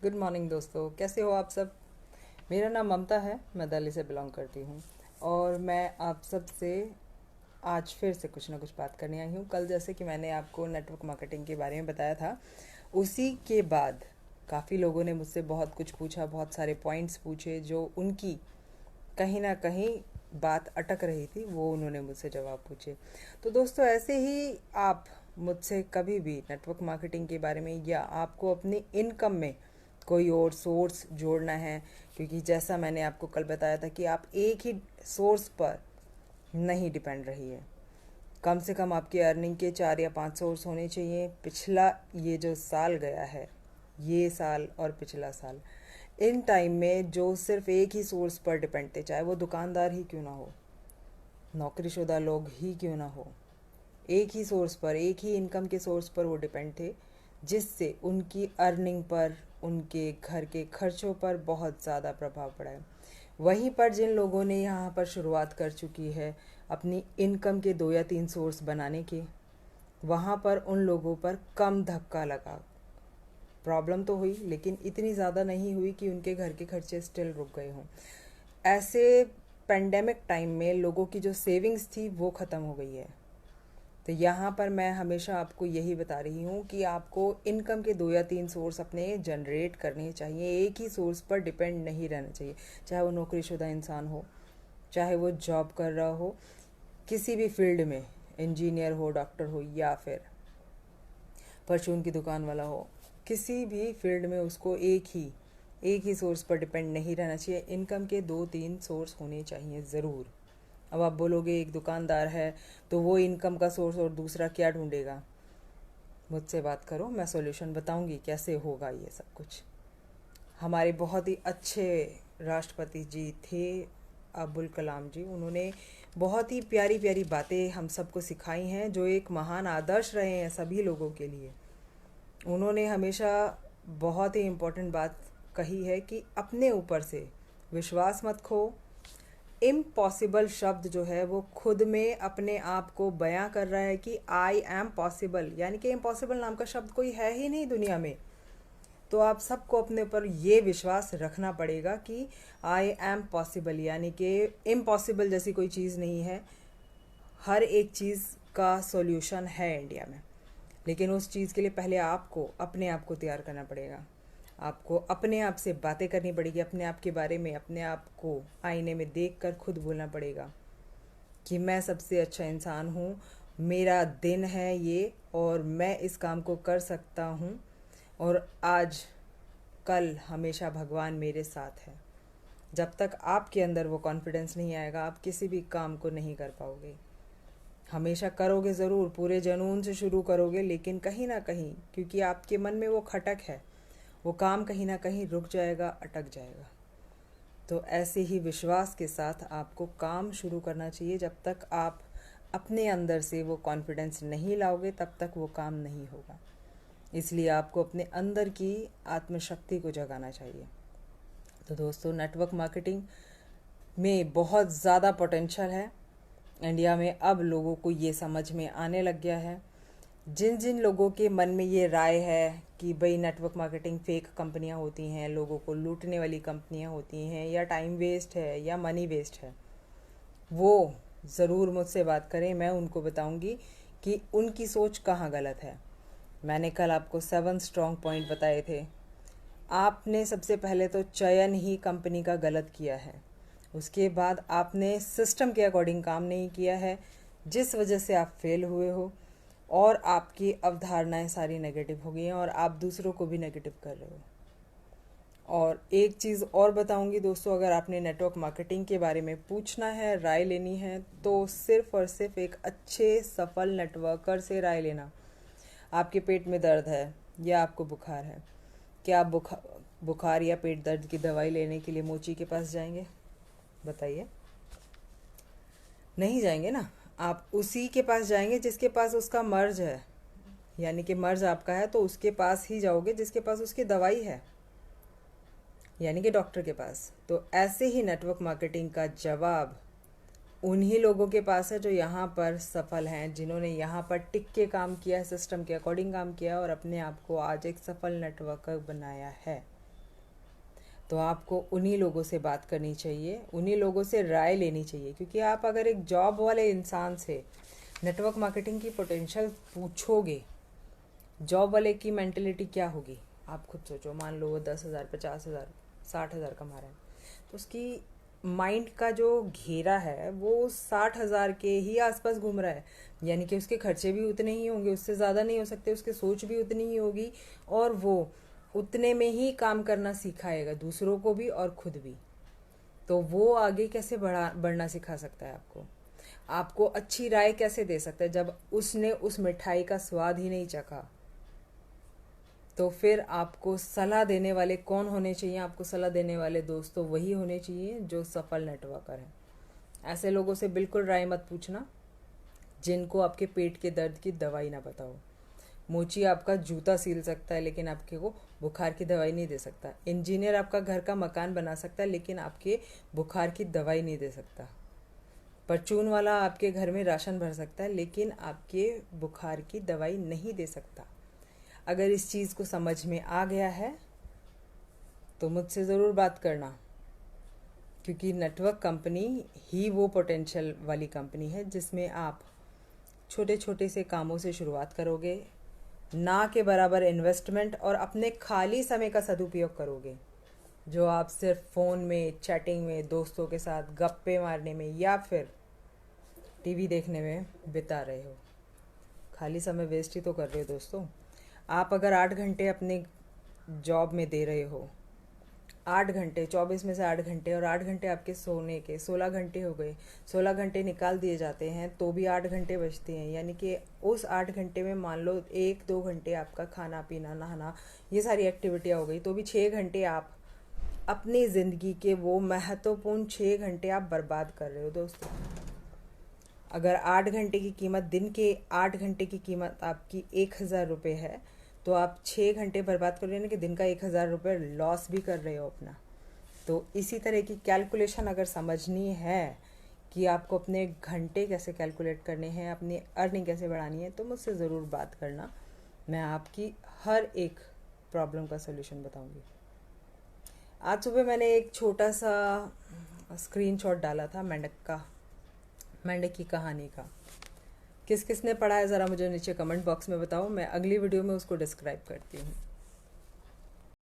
Good morning दोस्तों, कैसे हो आप सब। मेरा नाम ममता है, मैं दिल्ली से बिलोंग करती हूँ। और मैं आप सब से आज फिर से कुछ ना कुछ बात करने आई हूँ। कल जैसे कि मैंने आपको नेटवर्क मार्केटिंग के बारे में बताया था, उसी के बाद काफ़ी लोगों ने मुझसे बहुत कुछ पूछा, बहुत सारे पॉइंट्स पूछे जो उनकी कहीं ना कहीं बात अटक रही थी, वो उन्होंने मुझसे जवाब पूछे। तो दोस्तों, ऐसे ही आप मुझसे कभी भी नेटवर्क मार्केटिंग के बारे में या आपको अपनी इनकम में कोई और सोर्स जोड़ना है, क्योंकि जैसा मैंने आपको कल बताया था कि आप एक ही सोर्स पर नहीं डिपेंड रहिए। कम से कम आपकी अर्निंग के 4 या 5 सोर्स होने चाहिए। पिछला ये जो साल गया है, ये साल और पिछला साल, इन टाइम में जो सिर्फ एक ही सोर्स पर डिपेंड थे, चाहे वो दुकानदार ही क्यों ना हो, नौकरीशुदा लोग ही क्यों ना हो, एक ही सोर्स पर, एक ही इनकम के सोर्स पर वो डिपेंड थे, जिससे उनकी अर्निंग पर, उनके घर के खर्चों पर बहुत ज़्यादा प्रभाव पड़ा है। वहीं पर जिन लोगों ने यहाँ पर शुरुआत कर चुकी है अपनी इनकम के 2 या 3 सोर्स बनाने के, वहाँ पर उन लोगों पर कम धक्का लगा। प्रॉब्लम तो हुई, लेकिन इतनी ज़्यादा नहीं हुई कि उनके घर के खर्चे स्टिल रुक गए हों। ऐसे पेंडेमिक टाइम में लोगों की जो सेविंग्स थी वो ख़त्म हो गई है। तो यहाँ पर मैं हमेशा आपको यही बता रही हूँ कि आपको इनकम के 2 या 3 सोर्स अपने जनरेट करने चाहिए। एक ही सोर्स पर डिपेंड नहीं रहना चाहिए, चाहे वो नौकरीशुदा इंसान हो, चाहे वो जॉब कर रहा हो, किसी भी फील्ड में, इंजीनियर हो, डॉक्टर हो, या फिर परचून की दुकान वाला हो, किसी भी फील्ड में उसको एक ही सोर्स पर डिपेंड नहीं रहना चाहिए। इनकम के 2-3 सोर्स होने चाहिए ज़रूर। अब आप बोलोगे एक दुकानदार है तो वो इनकम का सोर्स और दूसरा क्या ढूंढेगा। मुझसे बात करो, मैं सॉल्यूशन बताऊंगी कैसे होगा ये सब कुछ। हमारे बहुत ही अच्छे राष्ट्रपति जी थे, अब्दुल कलाम जी। उन्होंने बहुत ही प्यारी प्यारी बातें हम सबको सिखाई हैं, जो एक महान आदर्श रहे हैं सभी लोगों के लिए। उन्होंने हमेशा बहुत ही इम्पोर्टेंट बात कही है कि अपने ऊपर से विश्वास मत खो। इम्पॉसिबल शब्द जो है वो खुद में अपने आप को बयां कर रहा है कि आई एम पॉसिबल, यानी कि इम्पॉसिबल नाम का शब्द कोई है ही नहीं दुनिया में। तो आप सबको अपने ऊपर ये विश्वास रखना पड़ेगा कि आई एम पॉसिबल, यानी कि इम्पॉसिबल जैसी कोई चीज़ नहीं है। हर एक चीज़ का सॉल्यूशन है इंडिया में, लेकिन उस चीज़ के लिए पहले आपको अपने आप को तैयार करना पड़ेगा। आपको अपने आप से बातें करनी पड़ेगी, अपने आप के बारे में अपने आप को आईने में देखकर खुद बोलना पड़ेगा कि मैं सबसे अच्छा इंसान हूँ, मेरा दिन है ये, और मैं इस काम को कर सकता हूँ, और आज कल हमेशा भगवान मेरे साथ है। जब तक आपके अंदर वो कॉन्फिडेंस नहीं आएगा, आप किसी भी काम को नहीं कर पाओगे। हमेशा करोगे ज़रूर, पूरे जुनून से शुरू करोगे, लेकिन कहीं ना कहीं क्योंकि आपके मन में वो खटक है, वो काम कहीं ना कहीं रुक जाएगा, अटक जाएगा। तो ऐसे ही विश्वास के साथ आपको काम शुरू करना चाहिए। जब तक आप अपने अंदर से वो कॉन्फिडेंस नहीं लाओगे, तब तक वो काम नहीं होगा। इसलिए आपको अपने अंदर की आत्मशक्ति को जगाना चाहिए। तो दोस्तों, नेटवर्क मार्केटिंग में बहुत ज़्यादा पोटेंशियल है। इंडिया में अब लोगों को ये समझ में आने लग गया है। जिन जिन लोगों के मन में ये राय है कि भाई नेटवर्क मार्केटिंग फेक कंपनियां होती हैं, लोगों को लूटने वाली कंपनियां होती हैं, या टाइम वेस्ट है या मनी वेस्ट है, वो ज़रूर मुझसे बात करें। मैं उनको बताऊंगी कि उनकी सोच कहाँ गलत है। मैंने कल आपको 7 स्ट्रॉन्ग पॉइंट बताए थे। आपने सबसे पहले तो चयन ही कंपनी का गलत किया है। उसके बाद आपने सिस्टम के अकॉर्डिंग काम नहीं किया है, जिस वजह से आप फेल हुए हो, और आपकी अवधारणाएं सारी नेगेटिव हो गई हैं, और आप दूसरों को भी नेगेटिव कर रहे हो। और एक चीज़ और बताऊंगी दोस्तों, अगर आपने नेटवर्क मार्केटिंग के बारे में पूछना है, राय लेनी है, तो सिर्फ और सिर्फ एक अच्छे सफल नेटवर्कर से राय लेना। आपके पेट में दर्द है या आपको बुखार है, क्या आप बुखार या पेट दर्द की दवाई लेने के लिए मोची के पास जाएंगे? बताइए, नहीं जाएंगे ना। आप उसी के पास जाएंगे जिसके पास उसका मर्ज है, यानी कि मर्ज आपका है तो उसके पास ही जाओगे जिसके पास उसकी दवाई है, यानी कि डॉक्टर के पास। तो ऐसे ही नेटवर्क मार्केटिंग का जवाब उन्हीं लोगों के पास है जो यहाँ पर सफल हैं, जिन्होंने यहाँ पर टिक के काम किया है, सिस्टम के अकॉर्डिंग काम किया है, और अपने आप को आज एक सफल नेटवर्कर बनाया है। तो आपको उन्हीं लोगों से बात करनी चाहिए, उन्हीं लोगों से राय लेनी चाहिए। क्योंकि आप अगर एक जॉब वाले इंसान से नेटवर्क मार्केटिंग की पोटेंशियल पूछोगे, जॉब वाले की मेंटेलिटी क्या होगी आप खुद सोचो। मान लो वो 10,000, 50,000, 60,000 कमा रहा है, तो उसकी माइंड का जो घेरा है वो 60,000 के ही आसपास घूम रहा है। यानी कि उसके खर्चे भी उतने ही होंगे, उससे ज़्यादा नहीं हो सकते, उसकी सोच भी उतनी ही होगी, और वो उतने में ही काम करना सिखाएगा दूसरों को भी और खुद भी। तो वो आगे कैसे बढ़ना सिखा सकता है आपको? आपको अच्छी राय कैसे दे सकता है जब उसने उस मिठाई का स्वाद ही नहीं चखा? तो फिर आपको सलाह देने वाले कौन होने चाहिए? आपको सलाह देने वाले दोस्त तो वही होने चाहिए जो सफल नेटवर्कर हैं। ऐसे लोगों से बिल्कुल राय मत पूछना जिनको आपके पेट के दर्द की दवाई ना बताओ। मोची आपका जूता सील सकता है लेकिन आपके को बुखार की दवाई नहीं दे सकता। इंजीनियर आपका घर का मकान बना सकता है लेकिन आपके बुखार की दवाई नहीं दे सकता। परचून वाला आपके घर में राशन भर सकता है लेकिन आपके बुखार की दवाई नहीं दे सकता। अगर इस चीज़ को समझ में आ गया है तो मुझसे ज़रूर बात करना, क्योंकि नेटवर्क कंपनी ही वो पोटेंशियल वाली कंपनी है जिसमें आप छोटे छोटे से कामों से शुरुआत करोगे, ना के बराबर इन्वेस्टमेंट और अपने खाली समय का सदुपयोग करोगे जो आप सिर्फ फ़ोन में, चैटिंग में, दोस्तों के साथ गप्पे मारने में या फिर टीवी देखने में बिता रहे हो। खाली समय वेस्ट ही तो कर रहे हो दोस्तों। आप अगर 8 घंटे अपने जॉब में दे रहे हो, 8 घंटे, 24 में से 8 घंटे, और 8 घंटे आपके सोने के 16 घंटे हो गए, 16 घंटे निकाल दिए जाते हैं तो भी 8 घंटे बचते हैं। यानी कि उस 8 घंटे में मान लो 1-2 घंटे आपका खाना पीना नहाना ये सारी एक्टिविटियाँ हो गई, तो भी 6 घंटे आप अपनी ज़िंदगी के वो महत्वपूर्ण 6 घंटे आप बर्बाद कर रहे हो दोस्तों। अगर 8 घंटे की कीमत, दिन के 8 घंटे की कीमत आपकी 1,000 रुपये है, तो आप 6 घंटे बर्बाद कर रहे हो कि दिन का 1,000 रुपये लॉस भी कर रहे हो अपना। तो इसी तरह की कैलकुलेशन अगर समझनी है कि आपको अपने घंटे कैसे कैलकुलेट करने हैं, अपनी अर्निंग कैसे बढ़ानी है, तो मुझसे ज़रूर बात करना। मैं आपकी हर एक प्रॉब्लम का सलूशन बताऊंगी। आज सुबह मैंने एक छोटा सा स्क्रीनशॉट डाला था मेंढक की कहानी का। किस किस ने पढ़ा है ज़रा मुझे नीचे कमेंट बॉक्स में बताओ, मैं अगली वीडियो में उसको डिस्क्राइब करती हूँ।